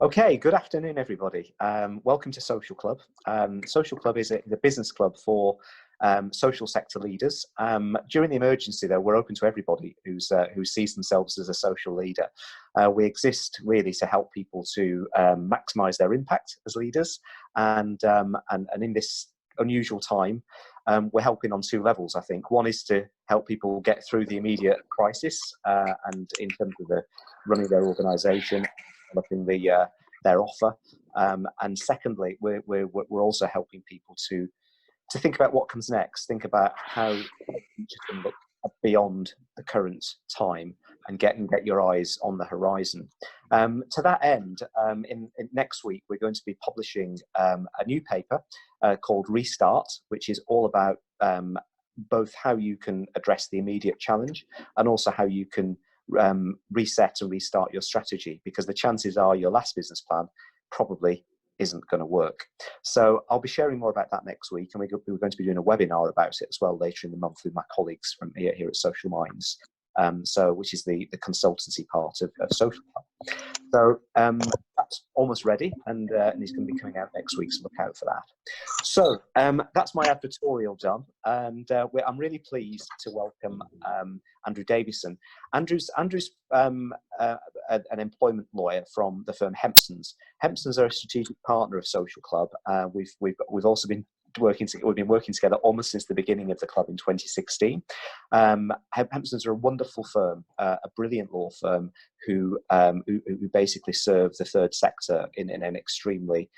Okay, good afternoon, everybody. Welcome to Social Club. Social Club is a business club for social sector leaders. During the emergency, though, we're open to everybody who sees themselves as a social leader. We exist really to help people to maximise their impact as leaders, and in this unusual time, we're helping on two levels. I think one is to help people get through the immediate crisis, and in terms of running their organisation, developing their offer, and secondly, we're also helping people to think about what comes next, think about how the future can look beyond the current time, and get your eyes on the horizon. To that end, in next week we're going to be publishing a new paper called Restart, which is all about both how you can address the immediate challenge and also how you can reset and restart your strategy, because the chances are your last business plan probably isn't going to work. So I'll be sharing more about that next week, and we're going to be doing a webinar about it as well later in the month with my colleagues from here at Social Minds, which is the consultancy part of Social Club. So that's almost ready, and it's going to be coming out next week, so look out for that. So that's my advertorial done, and I'm really pleased to welcome Andrew Davidson. Andrew's an employment lawyer from the firm Hempsons. Hempsons are a strategic partner of Social Club. We've also been working together almost since the beginning of the club in 2016. Hempsons are a wonderful firm, a brilliant law firm who basically serve the third sector in an extremely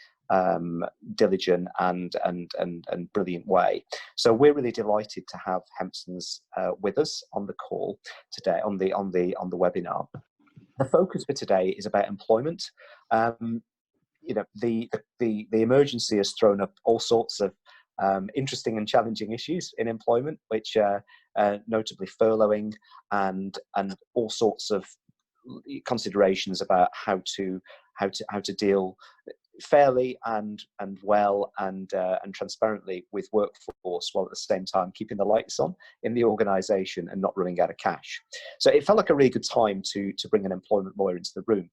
diligent and brilliant way. So we're really delighted to have Hempsons with us on the call today, on the webinar. The focus for today is about employment. The emergency has thrown up all sorts of interesting and challenging issues in employment, which notably furloughing and all sorts of considerations about how to deal fairly and well and transparently with workforce, while at the same time keeping the lights on in the organisation and not running out of cash. So it felt like a really good time to bring an employment lawyer into the room.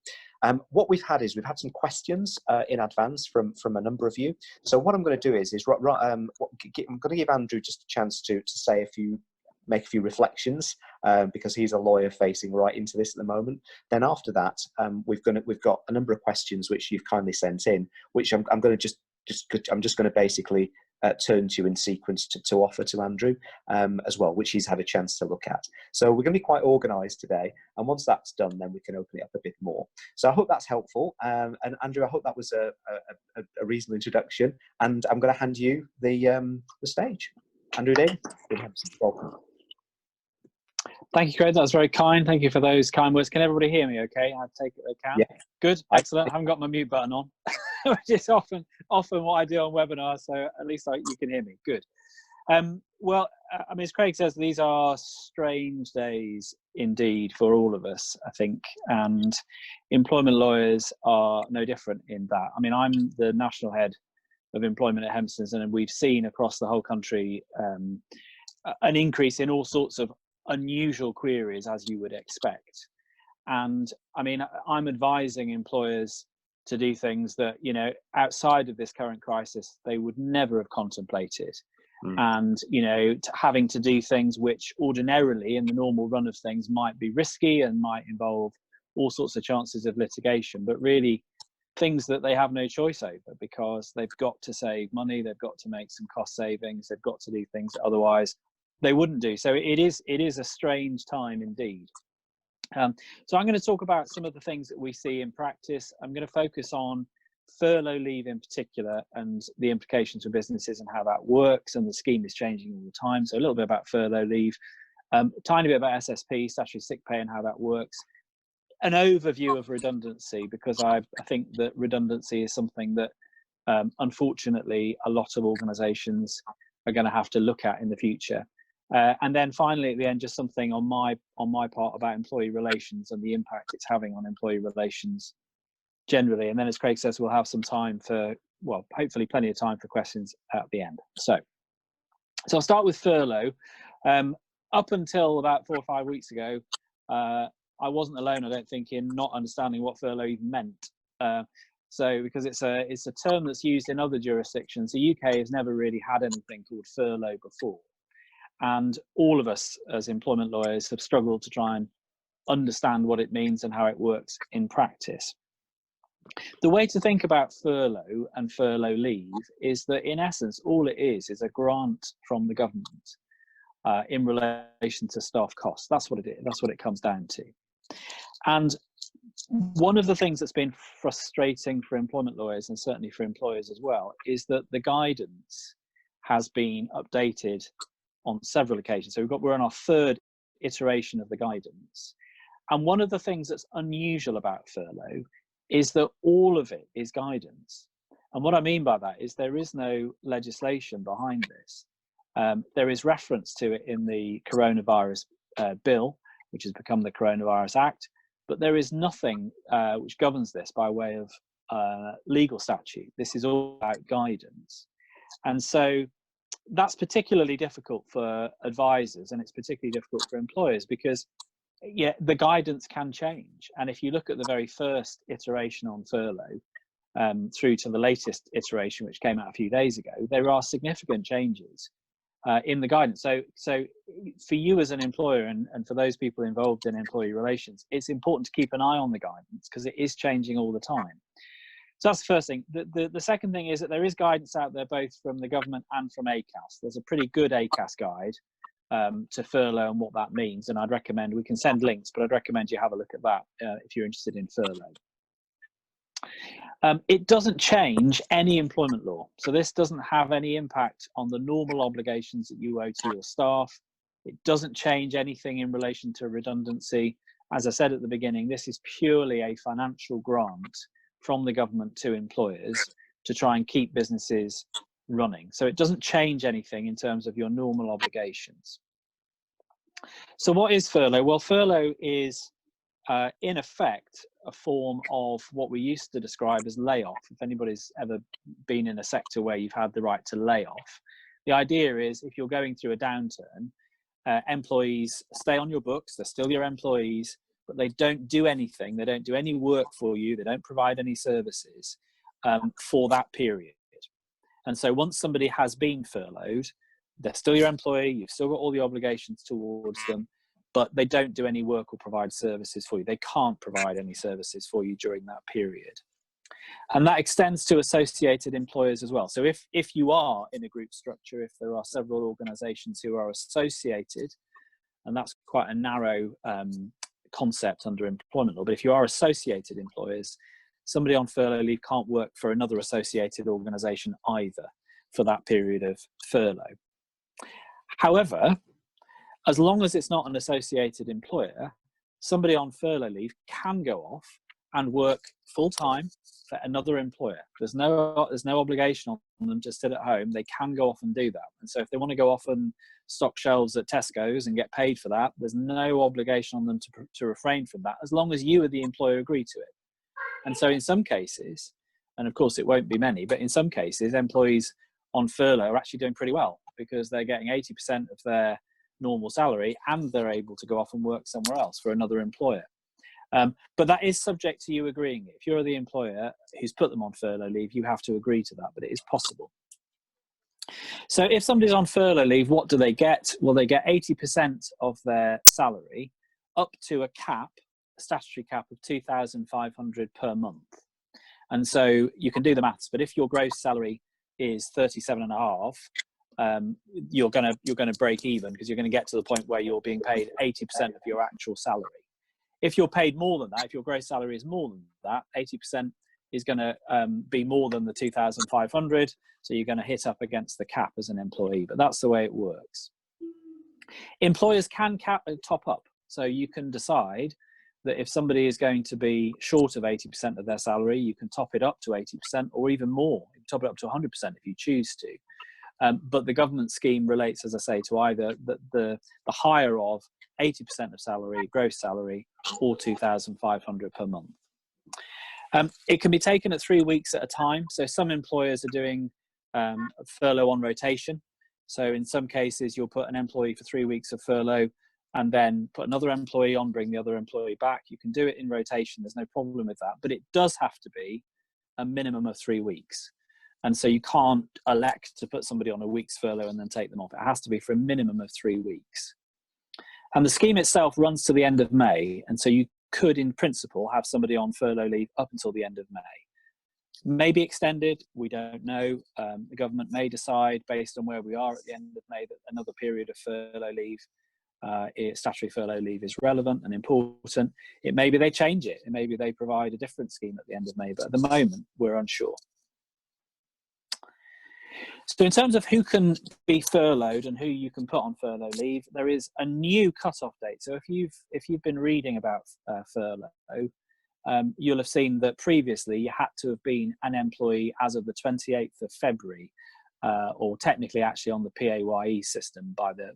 What we've had some questions in advance from a number of you. So what I'm going to do is I'm going to give Andrew just a chance to make a few reflections, because he's a lawyer facing right into this at the moment. Then after that, we've got a number of questions which you've kindly sent in, which I'm going to basically turn to in sequence to offer to Andrew as well, which he's had a chance to look at. So we're going to be quite organised today, and once that's done, then we can open it up a bit more. So I hope that's helpful, and Andrew, I hope that was a reasonable introduction, and I'm going to hand you the stage. Andrew Davidson, welcome. Thank you, Craig. That was very kind. Thank you for those kind words. Can everybody hear me okay? I take it they can. Yeah. Good. Excellent. I haven't got my mute button on, which is often what I do on webinars, so at least you can hear me. Good. Well, I mean, as Craig says, these are strange days indeed for all of us, I think, and employment lawyers are no different in that. I mean, I'm the national head of employment at Hempsons, and we've seen across the whole country an increase in all sorts of unusual queries, as you would expect. And I mean, I'm advising employers to do things that, outside of this current crisis, they would never have contemplated. And, having to do things which ordinarily in the normal run of things might be risky and might involve all sorts of chances of litigation, but really things that they have no choice over, because they've got to save money, they've got to make some cost savings, they've got to do things that otherwise they wouldn't do. So it is a strange time indeed. So I'm going to talk about some of the things that we see in practice. I'm going to focus on furlough leave in particular and the implications for businesses and how that works, and the scheme is changing all the time. So a little bit about furlough leave, a tiny bit about SSP, statutory sick pay, and how that works. An overview of redundancy, because I think that redundancy is something that unfortunately a lot of organisations are going to have to look at in the future. And then finally, at the end, just something on my part about employee relations and the impact it's having on employee relations generally. And then, as Craig says, we'll have some time for, well, hopefully plenty of time for questions at the end. So I'll start with furlough. Up until about 4 or 5 weeks ago, I wasn't alone, I don't think, in not understanding what furlough even meant. So because it's a term that's used in other jurisdictions, the UK has never really had anything called furlough before. And all of us as employment lawyers have struggled to try and understand what it means and how it works in practice. The way to think about furlough and furlough leave is that in essence, all it is a grant from the government in relation to staff costs. That's what it is. That's what it comes down to. And one of the things that's been frustrating for employment lawyers, and certainly for employers as well, is that the guidance has been updated on several occasions. So we're on our third iteration of the guidance. And one of the things that's unusual about furlough is that all of it is guidance. And what I mean by that is there is no legislation behind this. There is reference to it in the coronavirus bill, which has become the Coronavirus Act, but there is nothing which governs this by way of legal statute. This is all about guidance. And so that's particularly difficult for advisors, and it's particularly difficult for employers because the guidance can change. And if you look at the very first iteration on furlough through to the latest iteration, which came out a few days ago, there are significant changes in the guidance. So for you as an employer and for those people involved in employee relations, it's important to keep an eye on the guidance because it is changing all the time. So that's the first thing. The second thing is that there is guidance out there both from the government and from ACAS. There's a pretty good ACAS guide to furlough and what that means, and I'd recommend, we can send links, but I'd recommend you have a look at that if you're interested in furlough. It doesn't change any employment law. So this doesn't have any impact on the normal obligations that you owe to your staff. It doesn't change anything in relation to redundancy. As I said at the beginning, this is purely a financial grant from the government to employers to try and keep businesses running. So it doesn't change anything in terms of your normal obligations. So what is furlough? Well, furlough is in effect a form of what we used to describe as layoff. If anybody's ever been in a sector where you've had the right to lay off, the idea is if you're going through a downturn, employees stay on your books, they're still your employees, but they don't do anything, they don't do any work for you, they don't provide any services for that period. And so once somebody has been furloughed, they're still your employee, you've still got all the obligations towards them, but they don't do any work or provide services for you. They can't provide any services for you during that period. And that extends to associated employers as well. So if you are in a group structure, if there are several organisations who are associated, and that's quite a narrow concept under employment law, but if you are associated employers, somebody on furlough leave can't work for another associated organisation either for that period of furlough. However, as long as it's not an associated employer, somebody on furlough leave can go off and work full-time for another employer. There's no obligation on them to sit at home. They can go off and do that. And so if they want to go off and stock shelves at Tesco's and get paid for that, there's no obligation on them to refrain from that, as long as you, the employer, agree to it. And so in some cases, and of course it won't be many, but in some cases, employees on furlough are actually doing pretty well because they're getting 80% of their normal salary and they're able to go off and work somewhere else for another employer. But that is subject to you agreeing. If you're the employer who's put them on furlough leave, you have to agree to that, but it is possible. So if somebody's on furlough leave, what do they get? Well, they get 80% of their salary up to a cap, a statutory cap of $2,500 per month. And so you can do the maths, but if your gross salary is 37.5, you're going to break even because you're going to get to the point where you're being paid 80% of your actual salary. If you're paid more than that, if your gross salary is more than that, 80% is going to be more than the 2,500. So you're going to hit up against the cap as an employee, but that's the way it works. Employers can top up. So you can decide that if somebody is going to be short of 80% of their salary, you can top it up to 80% or even more. You can top it up to 100% if you choose to. But the government scheme relates, as I say, to either the higher of 80% of salary, gross salary, or 2,500 per month. It can be taken at 3 weeks at a time. So some employers are doing furlough on rotation. So in some cases, you'll put an employee for 3 weeks of furlough, and then put another employee on, bring the other employee back. You can do it in rotation. There's no problem with that. But it does have to be a minimum of 3 weeks. And so you can't elect to put somebody on a week's furlough and then take them off. It has to be for a minimum of 3 weeks. And the scheme itself runs to the end of May. And so you could, in principle, have somebody on furlough leave up until the end of May. Maybe extended, we don't know. The government may decide, based on where we are at the end of May, that another period of furlough leave, statutory furlough leave, is relevant and important. It may be they change it. It may be they provide a different scheme at the end of May, but at the moment, we're unsure. So in terms of who can be furloughed and who you can put on furlough leave, there is a new cutoff date. So if you've been reading about furlough, you'll have seen that previously you had to have been an employee as of the 28th of February, or technically actually on the PAYE system by the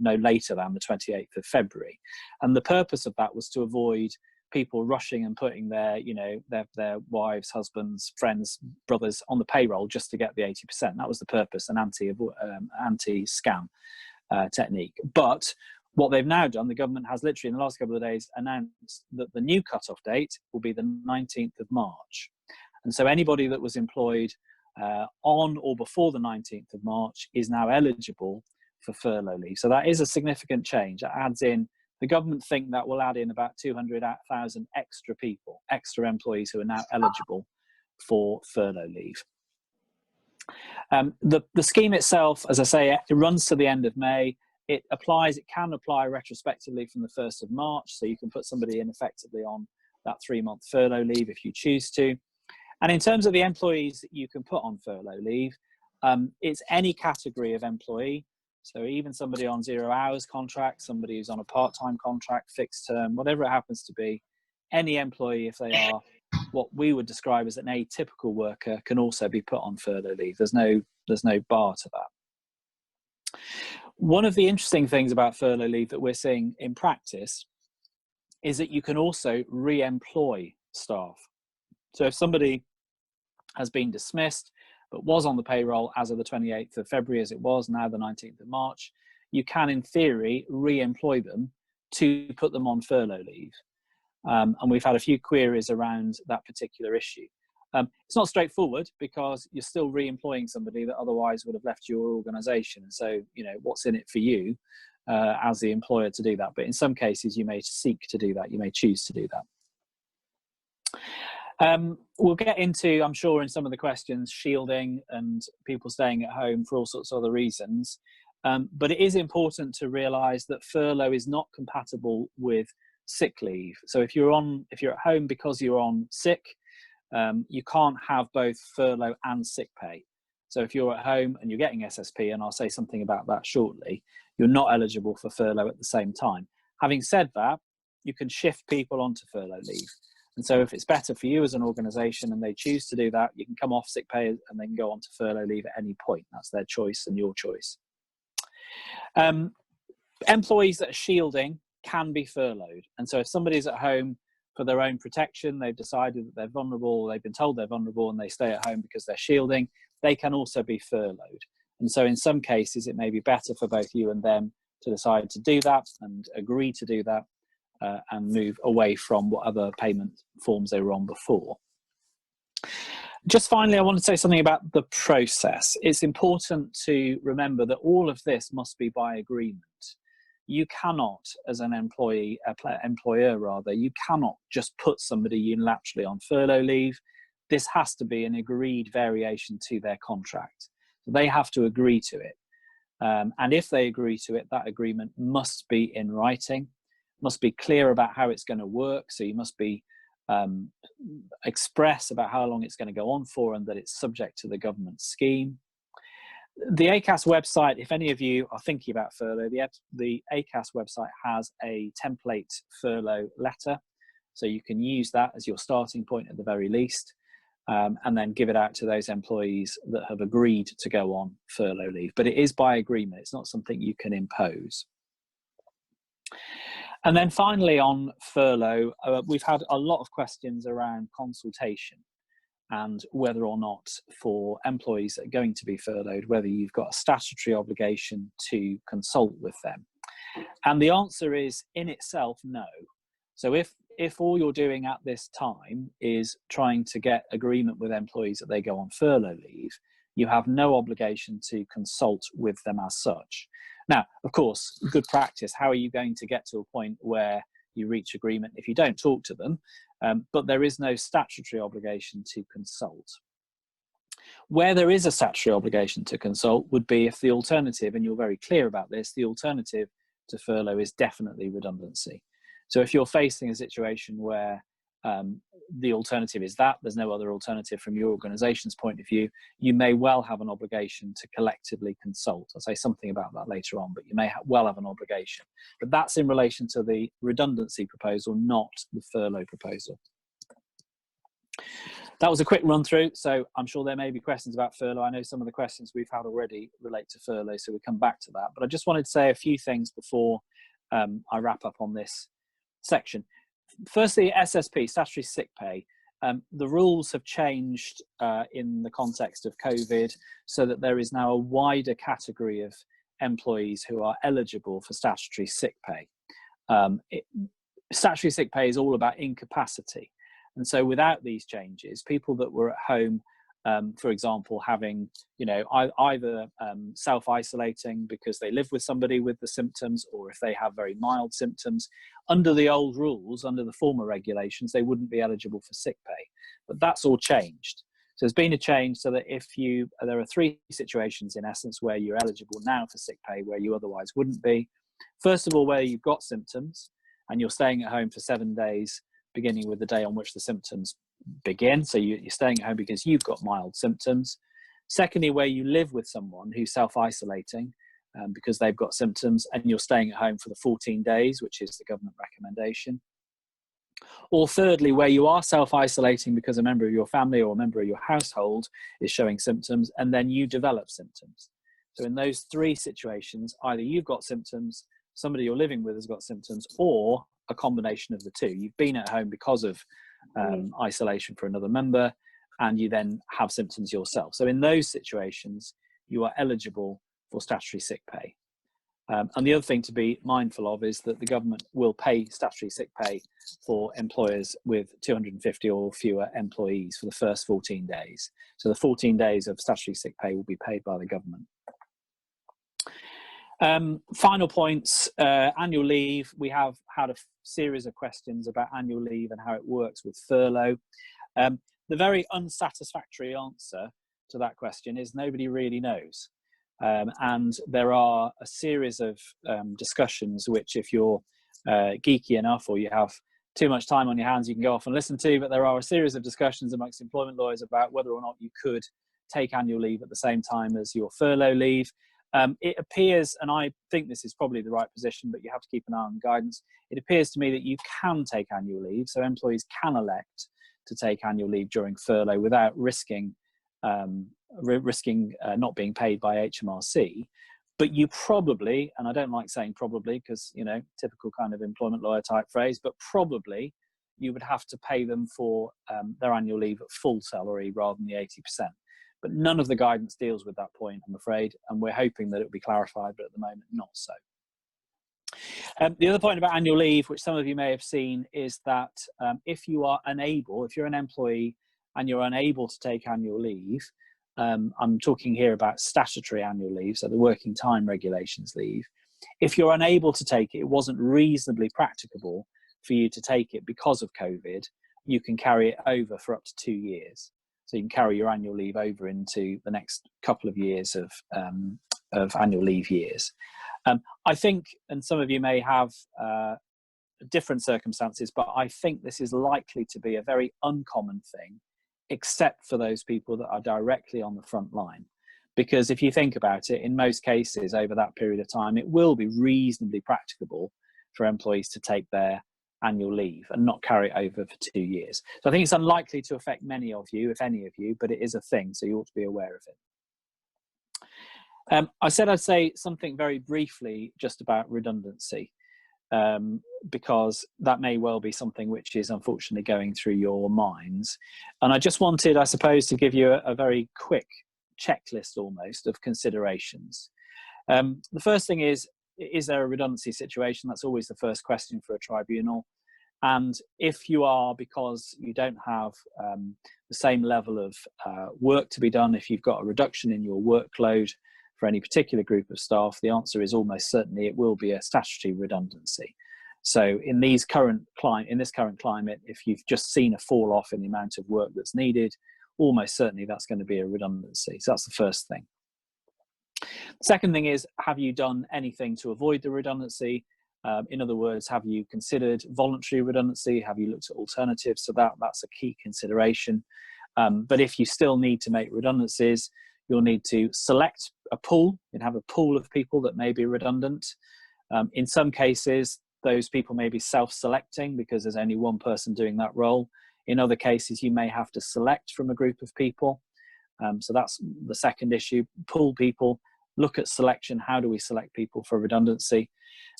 no later than the 28th of February. And the purpose of that was to avoid people rushing and putting their wives, husbands, friends, brothers on the payroll just to get the 80%. That was the purpose, an anti-scam technique. But what they've now done, the government has literally in the last couple of days announced that the new cutoff date will be the 19th of March. And so anybody that was employed on or before the 19th of March is now eligible for furlough leave. So that is a significant change. That adds in, the government think that will add in about 200,000 extra people, extra employees who are now eligible for furlough leave. The scheme itself, as I say, it runs to the end of May. It can apply retrospectively from the 1st of March, so you can put somebody in effectively on that 3-month furlough leave if you choose to. And in terms of the employees that you can put on furlough leave, it's any category of employee. So even somebody on 0 hours contract, somebody who's on a part-time contract, fixed term, whatever it happens to be, any employee, if they are what we would describe as an atypical worker, can also be put on furlough leave. There's no bar to that. One of the interesting things about furlough leave that we're seeing in practice is that you can also re-employ staff. So if somebody has been dismissed but was on the payroll as of the 28th of February, as it was now the 19th of March, you can in theory re-employ them to put them on furlough leave. And we've had a few queries around that particular issue. It's not straightforward because you're still re-employing somebody that otherwise would have left your organisation. So, what's in it for you as the employer to do that? But in some cases, you may seek to do that. You may choose to do that. We'll get into, I'm sure, in some of the questions, shielding and people staying at home for all sorts of other reasons. But it is important to realise that furlough is not compatible with sick leave. So if you're at home because you're on sick, you can't have both furlough and sick pay. So if you're at home and you're getting SSP, and I'll say something about that shortly, you're not eligible for furlough at the same time. Having said that, you can shift people onto furlough leave. And so if it's better for you as an organisation and they choose to do that, you can come off sick pay and then go on to furlough leave at any point. That's their choice and your choice. Employees that are shielding can be furloughed. And so if somebody's at home for their own protection, they've decided that they're vulnerable, they've been told they're vulnerable and they stay at home because they're shielding, they can also be furloughed. And so in some cases, it may be better for both you and them to decide to do that and agree to do that. And move away from what other payment forms they were on before. Just finally, I want to say something about the process. It's important to remember that all of this must be by agreement. You cannot, as an employer, you cannot just put somebody unilaterally on furlough leave. This has to be an agreed variation to their contract. So they have to agree to it. And if they agree to it, that agreement must be in writing. Must be clear about how it's going to work. So you must be express about how long it's going to go on for and that it's subject to the government scheme. The ACAS website, if any of you are thinking about furlough, the ACAS website has a template furlough letter. So you can use that as your starting point at the very least, and then give it out to those employees that have agreed to go on furlough leave. But it is by agreement. It's not something you can impose. And then finally on furlough, we've had a lot of questions around consultation and whether or not for employees that are going to be furloughed, whether you've got a statutory obligation to consult with them. And the answer is, in itself, no. So if all you're doing at this time is trying to get agreement with employees that they go on furlough leave, you have no obligation to consult with them as such. Now, of course, good practice, how are you going to get to a point where you reach agreement if you don't talk to them? But there is no statutory obligation to consult. Where there is a statutory obligation to consult would be if the alternative, and you're very clear about this, the alternative to furlough is definitely redundancy. So if you're facing a situation where the alternative is that, there's no other alternative from your organisation's point of view, you may well have an obligation to collectively consult. I'll say something about that later on, but you may well have an obligation. But that's in relation to the redundancy proposal, not the furlough proposal. That was a quick run through, so I'm sure there may be questions about furlough. I know some of the questions we've had already relate to furlough, so we'll come back to that. But I just wanted to say a few things before I wrap up on this section. Firstly, SSP, statutory sick pay. The rules have changed in the context of COVID, so that there is now a wider category of employees who are eligible for statutory sick pay. Statutory sick pay is all about incapacity. And so without these changes, people that were at home, for example, having, either self-isolating because they live with somebody with the symptoms, or if they have very mild symptoms, under the old rules, under the former regulations, they wouldn't be eligible for sick pay. But that's all changed. So there's been a change so that there are three situations in essence where you're eligible now for sick pay where you otherwise wouldn't be. First of all, where you've got symptoms and you're staying at home for 7 days, beginning with the day on which the symptoms begin. So you're staying at home because you've got mild symptoms. Secondly, where you live with someone who's self-isolating because they've got symptoms and you're staying at home for the 14 days, which is the government recommendation. Or thirdly, where you are self-isolating because a member of your family or a member of your household is showing symptoms and then you develop symptoms. So in those three situations, either you've got symptoms, somebody you're living with has got symptoms, or a combination of the two. You've been at home because of isolation for another member, and you then have symptoms yourself. So in those situations, you are eligible for statutory sick pay. And the other thing to be mindful of is that the government will pay statutory sick pay for employers with 250 or fewer employees for the first 14 days. So the 14 days of statutory sick pay will be paid by the government. Final points, annual leave. We have had a series of questions about annual leave and how it works with furlough. The very unsatisfactory answer to that question is nobody really knows. And there are a series of discussions which, if you're geeky enough or you have too much time on your hands, you can go off and listen to, but there are a series of discussions amongst employment lawyers about whether or not you could take annual leave at the same time as your furlough leave. It appears, and I think this is probably the right position, but you have to keep an eye on guidance. It appears to me that you can take annual leave, so employees can elect to take annual leave during furlough without risking not being paid by HMRC. But you probably, and I don't like saying probably because, typical kind of employment lawyer type phrase, but probably you would have to pay them for their annual leave at full salary rather than the 80%. But none of the guidance deals with that point, I'm afraid, and we're hoping that it will be clarified, but at the moment, not so. The other point about annual leave, which some of you may have seen, is that if you're an employee and you're unable to take annual leave, I'm talking here about statutory annual leave, so the working time regulations leave. If you're unable to take it, it wasn't reasonably practicable for you to take it because of COVID, you can carry it over for up to 2 years. So you can carry your annual leave over into the next couple of years of annual leave years. I think, and some of you may have different circumstances, but I think this is likely to be a very uncommon thing, except for those people that are directly on the front line. Because if you think about it, in most cases over that period of time, it will be reasonably practicable for employees to take their annual leave and not carry it over for 2 years. So I think it's unlikely to affect many of you, if any of you, but it is a thing, so you ought to be aware of it. I said I'd say something very briefly just about redundancy, because that may well be something which is unfortunately going through your minds. And I just wanted, I suppose, to give you a very quick checklist almost of considerations. The first thing is, is there a redundancy situation? That's always the first question for a tribunal. And if you are, because you don't have the same level of work to be done, if you've got a reduction in your workload for any particular group of staff, the answer is almost certainly it will be a statutory redundancy. So in this current climate, if you've just seen a fall off in the amount of work that's needed, almost certainly that's going to be a redundancy. So that's the first thing. The second thing is, have you done anything to avoid the redundancy? In other words, have you considered voluntary redundancy? Have you looked at alternatives? So that's a key consideration. But if you still need to make redundancies, you'll need to select a pool and have a pool of people that may be redundant. In some cases, those people may be self-selecting because there's only one person doing that role. In other cases, you may have to select from a group of people. So that's the second issue. Pool people, look at selection. How do we select people for redundancy?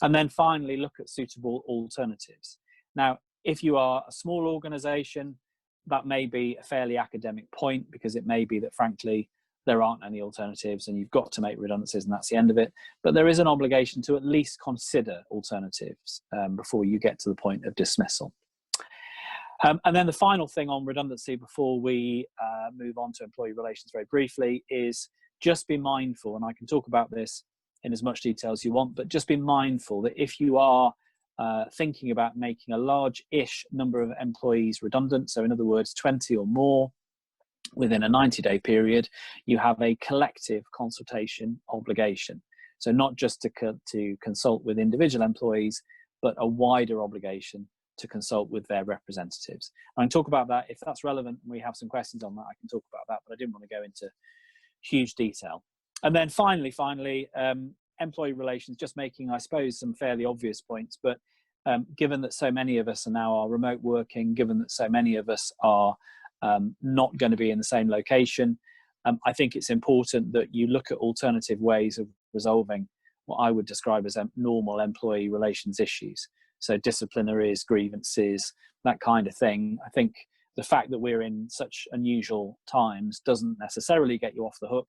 And then finally, look at suitable alternatives. Now, if you are a small organization, that may be a fairly academic point, because it may be that, frankly, there aren't any alternatives and you've got to make redundancies and that's the end of it. But there is an obligation to at least consider alternatives before you get to the point of dismissal. And then the final thing on redundancy before we move on to employee relations very briefly is just be mindful, and I can talk about this in as much detail as you want, but just be mindful that if you are thinking about making a large-ish number of employees redundant, so in other words, 20 or more within a 90-day period, you have a collective consultation obligation. So not just to consult with individual employees, but a wider obligation to consult with their representatives. I can talk about that if that's relevant, and we have some questions on that. I can talk about that, but I didn't want to go into huge detail. And then finally, employee relations, just making, I suppose, some fairly obvious points, but given that so many of us are now remote working, given that so many of us are not going to be in the same location, I think it's important that you look at alternative ways of resolving what I would describe as normal employee relations issues. So disciplinaries, grievances, that kind of thing. I think the fact that we're in such unusual times doesn't necessarily get you off the hook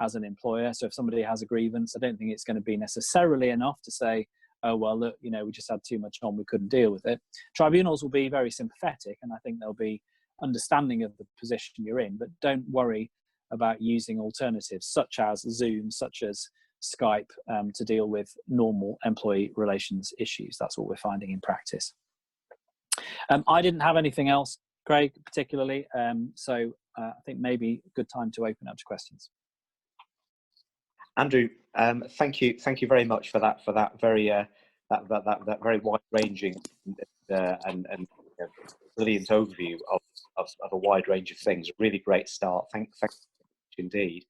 as an employer. So if somebody has a grievance, I don't think it's going to be necessarily enough to say, oh, well, look, we just had too much on, we couldn't deal with it. Tribunals will be very sympathetic, and I think they'll be understanding of the position you're in, but don't worry about using alternatives such as Zoom, such as Skype, to deal with normal employee relations issues. That's what we're finding in practice. I didn't have anything else, Craig, particularly, so I think maybe a good time to open up to questions. Andrew, thank you very much for that very that very wide-ranging and brilliant overview of a wide range of things. Really great start. Thank you indeed.